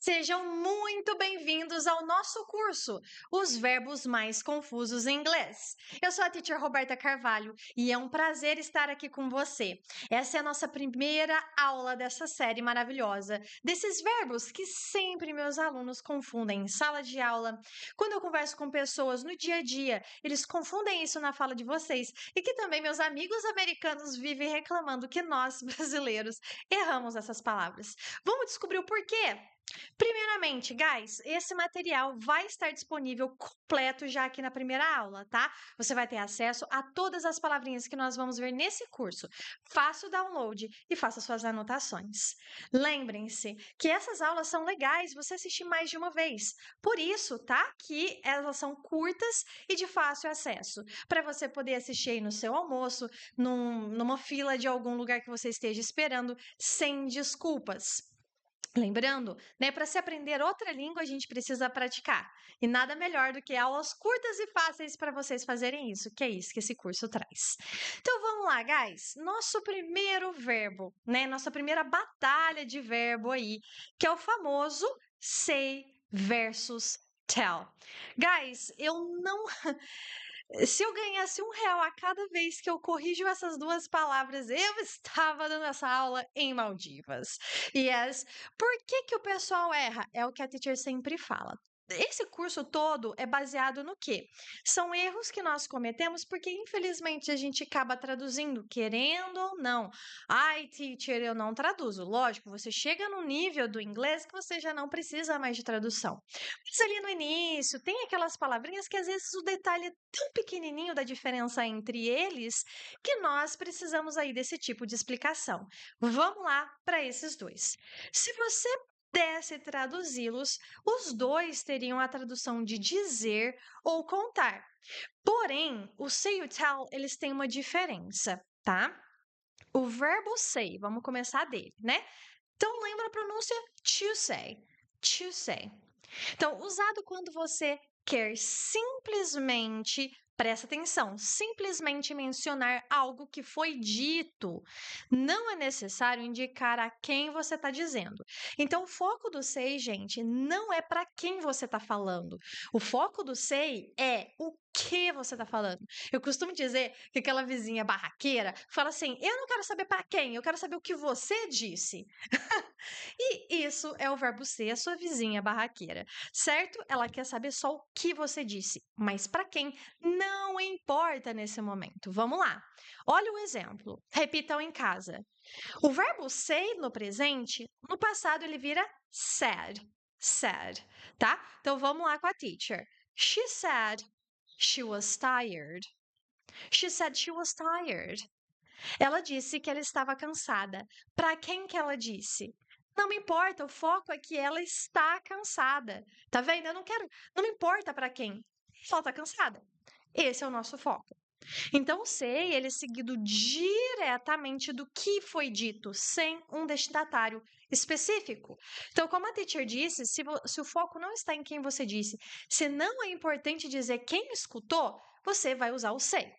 Sejam muito bem-vindos ao nosso curso, Os Verbos Mais Confusos em Inglês. Eu sou a teacher Roberta Carvalho e é um prazer estar aqui com você. Essa é a nossa primeira aula dessa série maravilhosa, desses verbos que sempre meus alunos confundem em sala de aula. Quando eu converso com pessoas no dia a dia, eles confundem isso na fala de vocês e que também meus amigos americanos vivem reclamando que nós, brasileiros, erramos essas palavras. Vamos descobrir o porquê? Primeiramente, guys, esse material vai estar disponível completo já aqui na primeira aula, tá? Você vai ter acesso a todas as palavrinhas que nós vamos ver nesse curso. Faça o download e faça suas anotações. Lembrem-se que essas aulas são legais você assistir mais de uma vez. Por isso, tá? Que elas são curtas e de fácil acesso, para você poder assistir aí no seu almoço, numa fila de algum lugar que você esteja esperando, sem desculpas. Lembrando, né, para se aprender outra língua, a gente precisa praticar. E nada melhor do que aulas curtas e fáceis para vocês fazerem isso, que é isso que esse curso traz. Então vamos lá, guys. Nosso primeiro verbo, né, nossa primeira batalha de verbo aí, que é o famoso say versus tell. Guys, eu não se eu ganhasse R$ 1 a cada vez que eu corrijo essas duas palavras, eu estava dando essa aula em Maldivas. Yes. Por que o pessoal erra? É o que a teacher sempre fala. Esse curso todo é baseado no quê? São erros que nós cometemos porque, infelizmente, a gente acaba traduzindo, querendo ou não. Ai, teacher, eu não traduzo. Lógico, você chega no nível do inglês que você já não precisa mais de tradução. Mas ali no início, tem aquelas palavrinhas que às vezes o detalhe é tão pequenininho da diferença entre eles que nós precisamos aí desse tipo de explicação. Vamos lá para esses dois. Se você pudesse traduzi-los, os dois teriam a tradução de dizer ou contar. Porém, o say e o tell, eles têm uma diferença, tá? O verbo say, vamos começar dele, né? Então, lembra a pronúncia to say. To say. Então, usado quando você quer simplesmente, presta atenção, simplesmente mencionar algo que foi dito. Não é necessário indicar a quem você está dizendo. Então, o foco do sei, gente, não é para quem você está falando. O foco do sei é o que você está falando. Eu costumo dizer que aquela vizinha barraqueira fala assim: eu não quero saber para quem, eu quero saber o que você disse. E isso é o verbo ser, a sua vizinha barraqueira, certo? Ela quer saber só o que você disse, mas para quem não importa nesse momento. Vamos lá. Olha o exemplo. Repitam em casa. O verbo say no presente, no passado ele vira said. Said, tá? Então vamos lá com a teacher. She said she was tired. She said she was tired. Ela disse que ela estava cansada. Para quem que ela disse? Não me importa, o foco é que ela está cansada. Tá vendo? Não me importa para quem. Ela está cansada. Esse é o nosso foco. Então, o sei, ele é seguido diretamente do que foi dito, sem um destinatário específico. Então, como a teacher disse, se o foco não está em quem você disse, se não é importante dizer quem escutou, você vai usar o sei.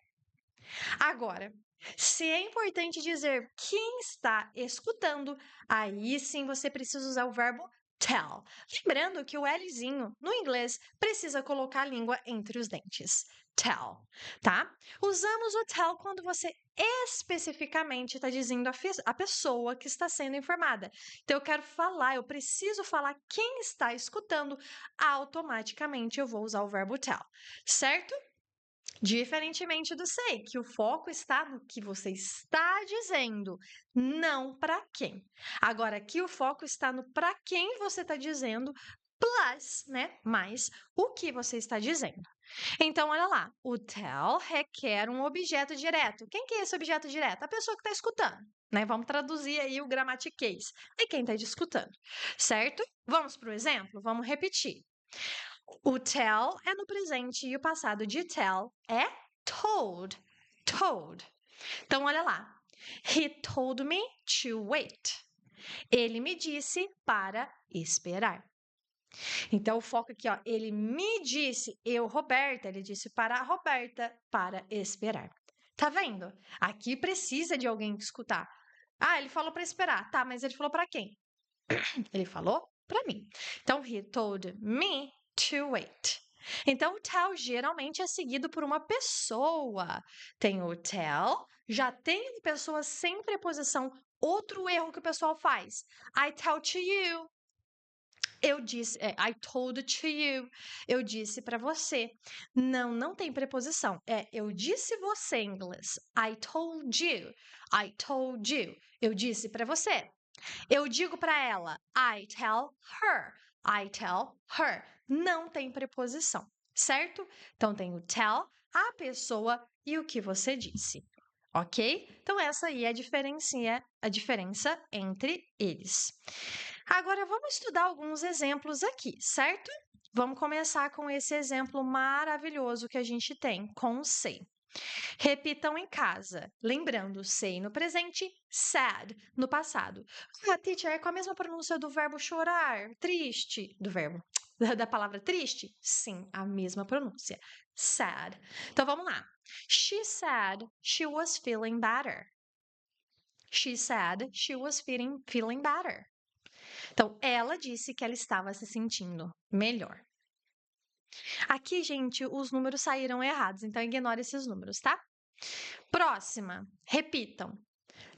Agora, se é importante dizer quem está escutando, aí sim você precisa usar o verbo tell. Lembrando que o Lzinho, no inglês, precisa colocar a língua entre os dentes. Tell, tá? Usamos o tell quando você especificamente está dizendo a pessoa que está sendo informada. Então, eu quero falar, eu preciso falar quem está escutando, automaticamente eu vou usar o verbo tell, certo? Diferentemente do sei, que o foco está no que você está dizendo, não para quem. Agora, aqui o foco está no para quem você está dizendo, plus, né, mais o que você está dizendo. Então, olha lá, o tell requer um objeto direto. Quem que é esse objeto direto? A pessoa que está escutando, né? Vamos traduzir aí o grammatiquês. É quem está escutando, certo? Vamos para o exemplo? Vamos repetir. O tell é no presente e o passado de tell é told. Told. Então, olha lá. He told me to wait. Ele me disse para esperar. Então, o foco aqui, ó. Ele me disse, eu, Roberta, ele disse para a Roberta para esperar. Tá vendo? Aqui precisa de alguém escutar. Ah, ele falou para esperar. Tá, mas ele falou para quem? Ele falou para mim. Então, he told me to wait. Então, o tell geralmente é seguido por uma pessoa. Tem o tell, já tem a pessoa sem preposição. Outro erro que o pessoal faz. I tell to you. Eu disse, I told to you. Eu disse para você. Não, não tem preposição. Eu disse você em inglês. I told you. I told you. Eu disse para você. Eu digo para ela. I tell her. I tell her. Não tem preposição, certo? Então tem o tell, a pessoa e o que você disse. Ok? Então essa aí é a diferença entre eles. Agora, vamos estudar alguns exemplos aqui, certo? Vamos começar com esse exemplo maravilhoso que a gente tem, com say. Repitam em casa, lembrando say no presente, sad no passado. Ah, teacher, é com a mesma pronúncia do verbo chorar, triste, do verbo, da palavra triste? Sim, a mesma pronúncia, sad. Então, vamos lá. She said she was feeling better. She said she was feeling better. Então, ela disse que ela estava se sentindo melhor. Aqui, gente, os números saíram errados, então ignore esses números, tá? Próxima, repitam.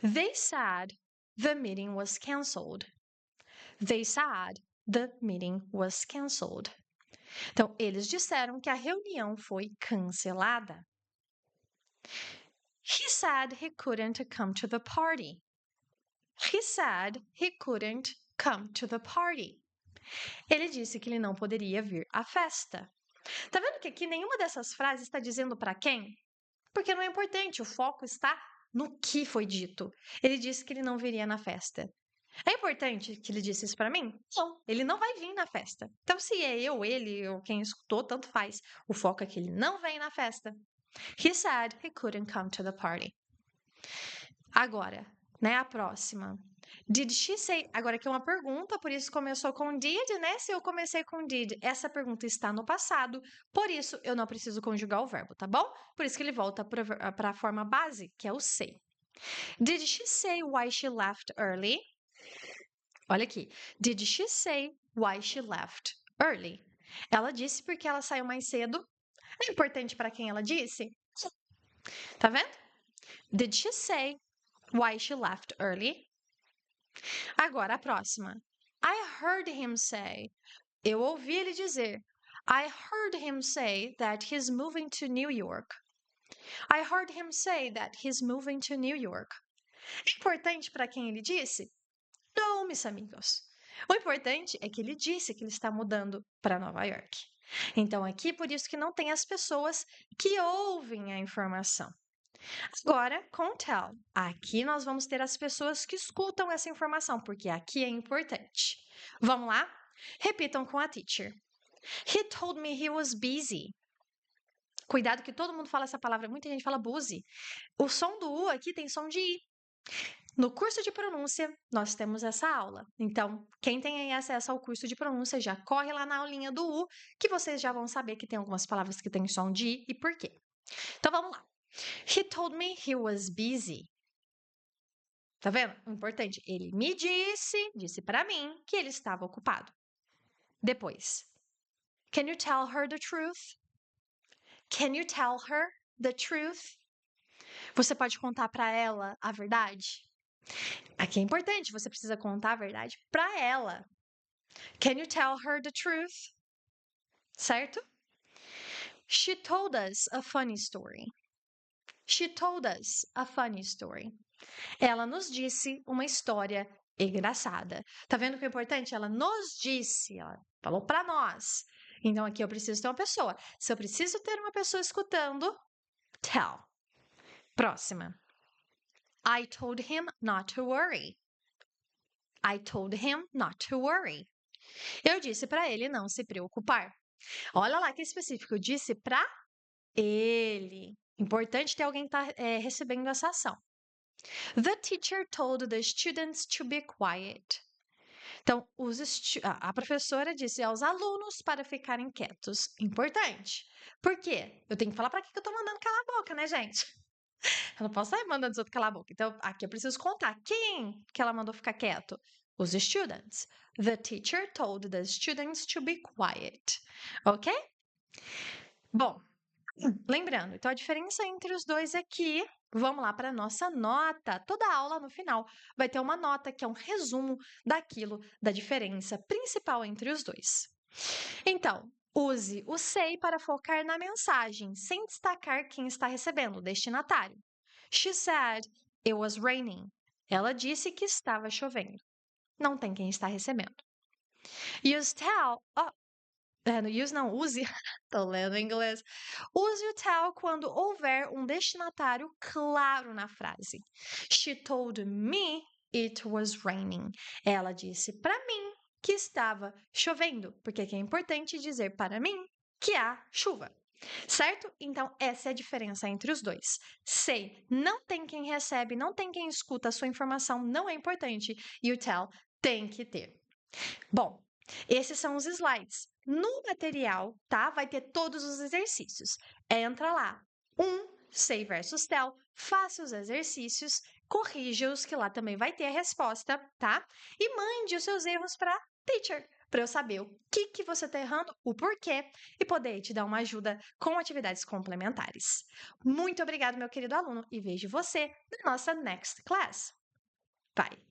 They said the meeting was canceled. They said the meeting was canceled. Então, eles disseram que a reunião foi cancelada. He said he couldn't come to the party. He said he couldn't come to the party. Ele disse que ele não poderia vir à festa. Tá vendo que aqui nenhuma dessas frases está dizendo para quem? Porque não é importante, o foco está no que foi dito. Ele disse que ele não viria na festa. É importante que ele disse isso para mim? Não, ele não vai vir na festa. Então, se é eu, ele ou quem escutou, tanto faz. O foco é que ele não vem na festa. He said he couldn't come to the party. Agora, né, a próxima. Did she say... Agora aqui é uma pergunta, por isso começou com did, né? Se eu comecei com did, essa pergunta está no passado, por isso eu não preciso conjugar o verbo, tá bom? Por isso que ele volta para a forma base, que é o say. Did she say why she left early? Olha aqui. Did she say why she left early? Ela disse porque ela saiu mais cedo. É importante para quem ela disse? Tá vendo? Did she say why she left early? Agora, a próxima. I heard him say. Eu ouvi ele dizer. I heard him say that he's moving to New York. I heard him say that he's moving to New York. É importante para quem ele disse? Não, meus amigos. O importante é que ele disse que ele está mudando para Nova York. Então, aqui, por isso que não tem as pessoas que ouvem a informação. Agora, com tell. Aqui nós vamos ter as pessoas que escutam essa informação, porque aqui é importante. Vamos lá? Repitam com a teacher. He told me he was busy. Cuidado que todo mundo fala essa palavra, muita gente fala busy. O som do U aqui tem som de I. No curso de pronúncia, nós temos essa aula. Então, quem tem aí acesso ao curso de pronúncia, já corre lá na aulinha do U, que vocês já vão saber que tem algumas palavras que têm som de I e por quê. Então, vamos lá. He told me he was busy. Tá vendo? Importante. Ele me disse para mim que ele estava ocupado. Depois. Can you tell her the truth? Can you tell her the truth? Você pode contar para ela a verdade? Aqui é importante, você precisa contar a verdade para ela. Can you tell her the truth? Certo? She told us a funny story. She told us a funny story. Ela nos disse uma história engraçada. Tá vendo que é importante? Ela nos disse, ela falou para nós. Então, aqui eu preciso ter uma pessoa. Se eu preciso ter uma pessoa escutando, tell. Próxima. I told him not to worry. I told him not to worry. Eu disse para ele não se preocupar. Olha lá que específico. Eu disse para ele. Importante ter alguém que está recebendo essa ação. The teacher told the students to be quiet. Então, a professora disse aos alunos para ficarem quietos. Importante. Por quê? Eu tenho que falar para que eu estou mandando calar a boca, né, gente? Eu não posso sair mandando os outros calar a boca. Então, aqui eu preciso contar. Quem que ela mandou ficar quieto? os students. The teacher told the students to be quiet. Ok? Bom, lembrando, então a diferença entre os dois aqui, vamos lá para a nossa nota. Toda aula no final vai ter uma nota que é um resumo daquilo, da diferença principal entre os dois. Então, use o say para focar na mensagem, sem destacar quem está recebendo, o destinatário. She said it was raining. Ela disse que estava chovendo. Não tem quem está recebendo. Use tell. Use não, use. Tô lendo em inglês. Use o tell quando houver um destinatário claro na frase. She told me it was raining. Ela disse para mim que estava chovendo, porque aqui é importante dizer para mim que há chuva. Certo? Então, essa é a diferença entre os dois. Say não tem quem recebe, não tem quem escuta, a sua informação não é importante. E o tell tem que ter. Bom, esses são os slides. No material, tá? Vai ter todos os exercícios. Entra lá. Say versus tell. Faça os exercícios, corrija-os, que lá também vai ter a resposta, tá? E mande os seus erros para teacher, para eu saber o que você está errando, o porquê, e poder te dar uma ajuda com atividades complementares. Muito obrigado, meu querido aluno, e vejo você na nossa next class. Bye!